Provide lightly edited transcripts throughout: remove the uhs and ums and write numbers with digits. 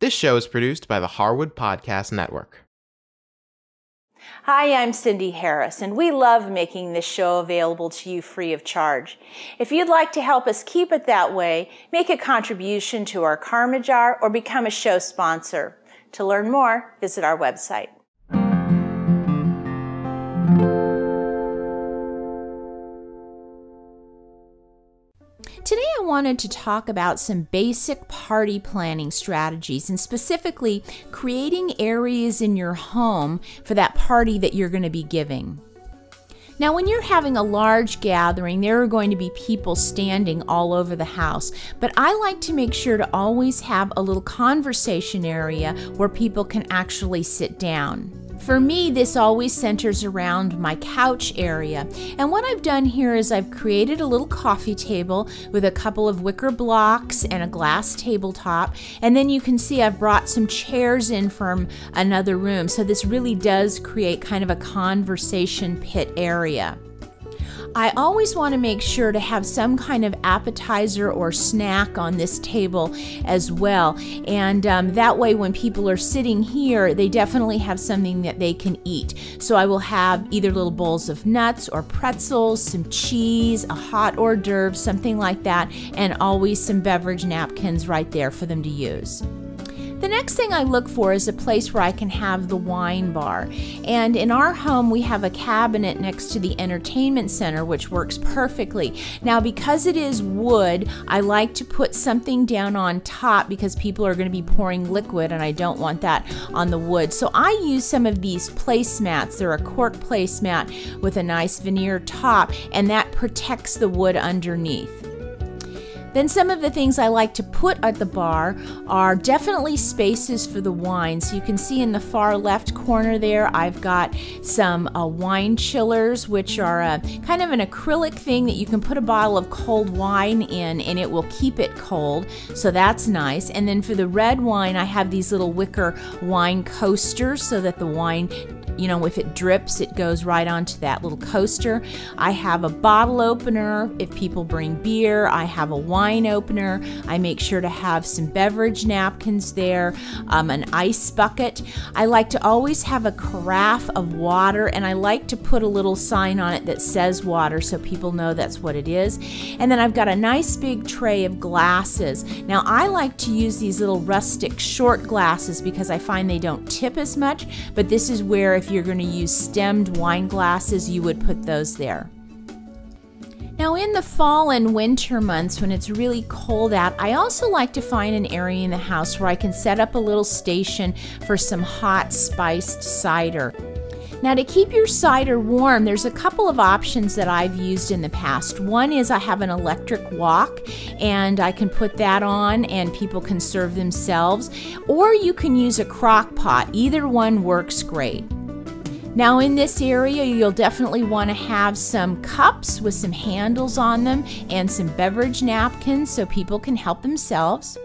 This show is produced by the Harwood Podcast Network. Hi, I'm Cindy Harris, and we love making this show available to you free of charge. If you'd like to help us keep it that way, make a contribution to our Karma Jar or become a show sponsor. To learn more, visit our website. Today I wanted to talk about some basic party planning strategies, and specifically creating areas in your home for that party that you're going to be giving. Now, when you're having a large gathering, there are going to be people standing all over the house, but I like to make sure to always have a little conversation area where people can actually sit down. For me, this always centers around my couch area. And what I've done here is I've created a little coffee table with a couple of wicker blocks and a glass tabletop. And then you can see I've brought some chairs in from another room. So this really does create kind of a conversation pit area. I always want to make sure to have some kind of appetizer or snack on this table as well. And that way when people are sitting here, they definitely have something that they can eat. So I will have either little bowls of nuts or pretzels, some cheese, a hot hors d'oeuvre, something like that, and always some beverage napkins right there for them to use. The next thing I look for is a place where I can have the wine bar. And in our home, we have a cabinet next to the entertainment center, which works perfectly. Now, because it is wood, I like to put something down on top because people are going to be pouring liquid and I don't want that on the wood. So I use some of these placemats. They're a cork placemat with a nice veneer top, and that protects the wood underneath. Then some of the things I like to put at the bar are definitely spaces for the wine. So you can see in the far left corner there, I've got some wine chillers, which are kind of an acrylic thing that you can put a bottle of cold wine in and it will keep it cold. So that's nice. And then for the red wine, I have these little wicker wine coasters so that the wine, you know, if it drips, it goes right onto that little coaster. I have a bottle opener if people bring beer. I have a wine opener. I make sure to have some beverage napkins there, an ice bucket. I like to always have a carafe of water, and I like to put a little sign on it that says water so people know that's what it is. And then I've got a nice big tray of glasses. Now, I like to use these little rustic short glasses because I find they don't tip as much, but this is where if you're going to use stemmed wine glasses, you would put those there. Now in the fall and winter months when it's really cold out, I also like to find an area in the house where I can set up a little station for some hot spiced cider. Now to keep your cider warm, there's a couple of options that I've used in the past. One is I have an electric wok and I can put that on and people can serve themselves, or you can use a crock pot. Either one works great. Now in this area, you'll definitely want to have some cups with some handles on them and some beverage napkins so people can help themselves.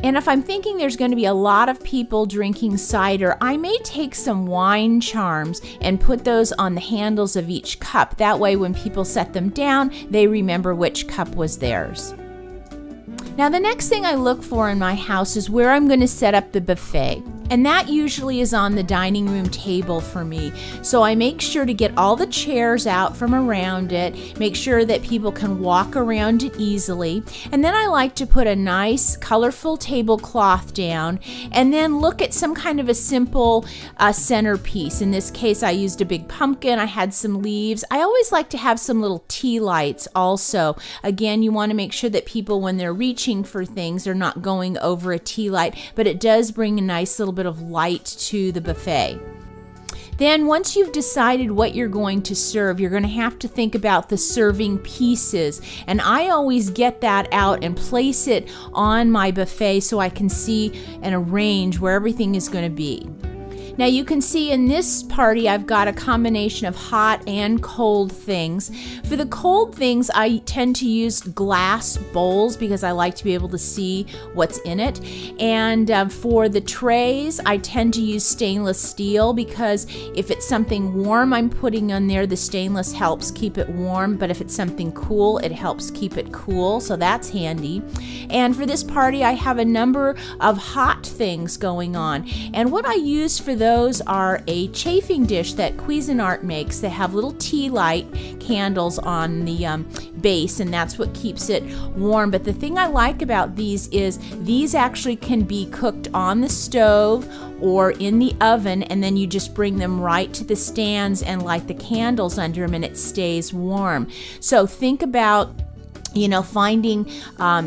And if I'm thinking there's going to be a lot of people drinking cider, I may take some wine charms and put those on the handles of each cup. That way when people set them down, they remember which cup was theirs. Now the next thing I look for in my house is where I'm going to set up the buffet. And that usually is on the dining room table for me. So I make sure to get all the chairs out from around it, make sure that people can walk around it easily. And then I like to put a nice colorful tablecloth down and then look at some kind of a simple centerpiece. In this case, I used a big pumpkin. I had some leaves. I always like to have some little tea lights also. Again, you want to make sure that people, when they're reaching for things, are not going over a tea light, but it does bring a nice little bit of light to the buffet. Then once you've decided what you're going to serve, you're going to have to think about the serving pieces. And I always get that out and place it on my buffet so I can see and arrange where everything is going to be. Now you can see in this party I've got a combination of hot and cold things. For the cold things, I tend to use glass bowls because I like to be able to see what's in it. And for the trays, I tend to use stainless steel because if it's something warm I'm putting on there, the stainless helps keep it warm, but if it's something cool, it helps keep it cool, so that's handy. And for this party, I have a number of hot things going on. And what I use for those are a chafing dish that Cuisinart makes. They have little tea light candles on the base, and that's what keeps it warm. But the thing I like about these is these actually can be cooked on the stove or in the oven, and then you just bring them right to the stands and light the candles under them, and it stays warm. So think about, you know, finding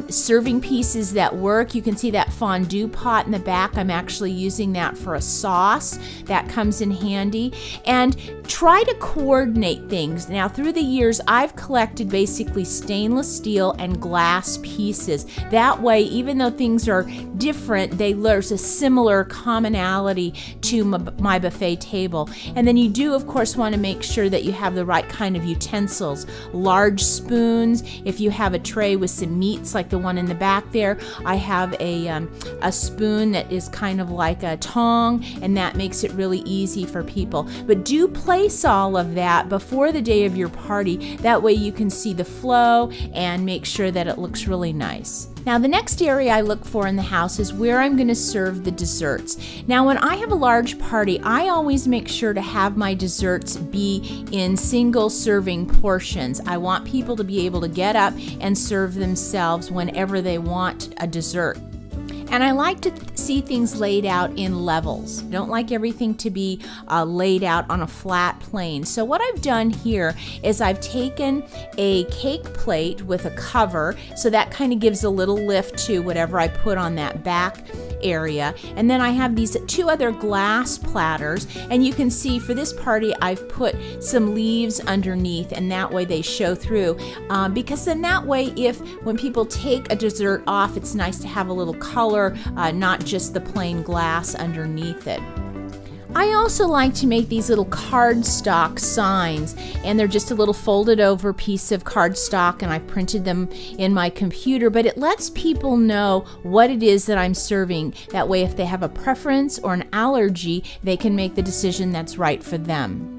serving pieces that work. You can see that fondue pot in the back. I'm actually using that for a sauce. That comes in handy. And try to coordinate things. Now, through the years, I've collected basically stainless steel and glass pieces. That way, even though things are different, there's a similar commonality to my buffet table. And then you do, of course, want to make sure that you have the right kind of utensils. Large spoons. If you have a tray with some meats like the one in the back there, I have a spoon that is kind of like a tong, and that makes it really easy for people. But do place all of that before the day of your party. That way you can see the flow and make sure that it looks really nice. Now, the next area I look for in the house is where I'm going to serve the desserts. Now, when I have a large party, I always make sure to have my desserts be in single serving portions. I want people to be able to get up and serve themselves whenever they want a dessert. And I like to see things laid out in levels. I don't like everything to be laid out on a flat plane. So what I've done here is I've taken a cake plate with a cover, so that kind of gives a little lift to whatever I put on that back area. And then I have these two other glass platters, and you can see for this party I've put some leaves underneath, and that way they show through, because then that way when people take a dessert off, it's nice to have a little color, not just the plain glass underneath it. I also like to make these little cardstock signs, and they're just a little folded over piece of cardstock, and I printed them in my computer, but it lets people know what it is that I'm serving. That way if they have a preference or an allergy, they can make the decision that's right for them.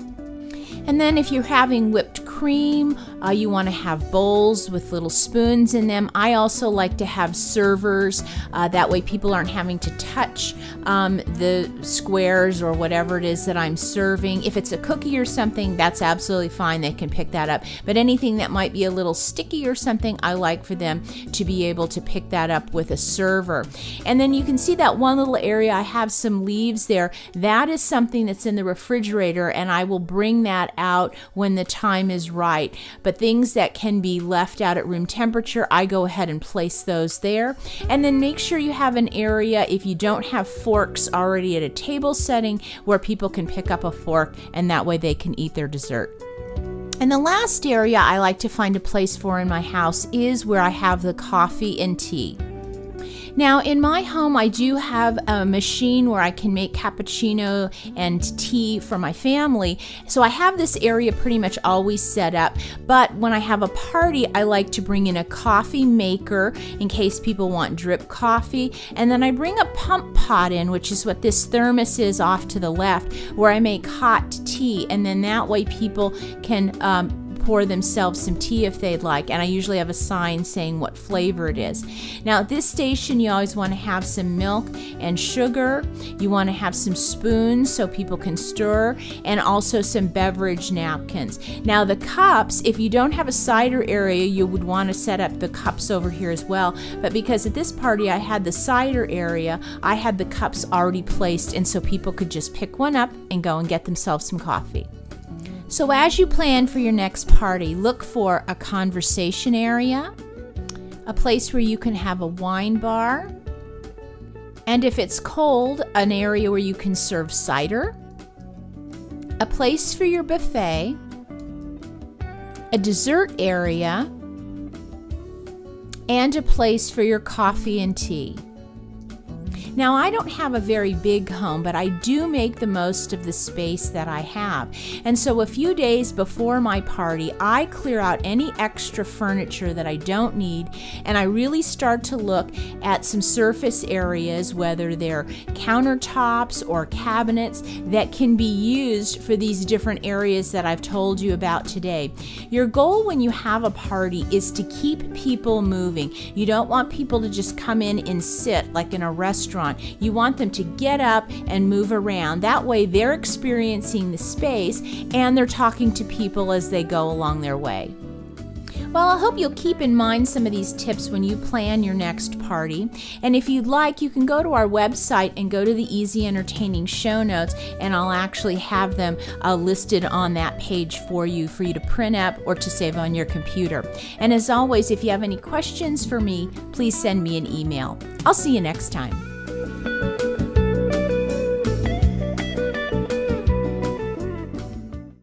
And then if you're having whipped cream, you want to have bowls with little spoons in them. I also like to have servers. That way people aren't having to touch the squares or whatever it is that I'm serving. If it's a cookie or something, that's absolutely fine. They can pick that up. But anything that might be a little sticky or something, I like for them to be able to pick that up with a server. And then you can see that one little area, I have some leaves there. That is something that's in the refrigerator, and I will bring that out when the time is right. But things that can be left out at room temperature, I go ahead and place those there. And then make sure you have an area, if you don't have forks already at a table setting, where people can pick up a fork, and that way they can eat their dessert. And the last area I like to find a place for in my house is where I have the coffee and tea. Now, in my home, I do have a machine where I can make cappuccino and tea for my family. So I have this area pretty much always set up. But when I have a party, I like to bring in a coffee maker in case people want drip coffee. And then I bring a pump pot in, which is what this thermos is off to the left, where I make hot tea. And then that way people can pour themselves some tea if they'd like, and I usually have a sign saying what flavor it is. Now at this station you always want to have some milk and sugar. You want to have some spoons so people can stir, and also some beverage napkins. Now the cups, if you don't have a cider area, you would want to set up the cups over here as well, but because at this party I had the cider area, I had the cups already placed, and so people could just pick one up and go and get themselves some coffee. So as you plan for your next party, look for a conversation area, a place where you can have a wine bar, and if it's cold, an area where you can serve cider, a place for your buffet, a dessert area, and a place for your coffee and tea. Now, I don't have a very big home, but I do make the most of the space that I have. And so a few days before my party, I clear out any extra furniture that I don't need, and I really start to look at some surface areas, whether they're countertops or cabinets, that can be used for these different areas that I've told you about today. Your goal when you have a party is to keep people moving. You don't want people to just come in and sit like in a restaurant. You want them to get up and move around. That way they're experiencing the space and they're talking to people as they go along their way. Well, I hope you'll keep in mind some of these tips when you plan your next party. And if you'd like, you can go to our website and go to the Easy Entertaining show notes, and I'll actually have them listed on that page for you to print up or to save on your computer. And as always, if you have any questions for me, please send me an email. I'll see you next time.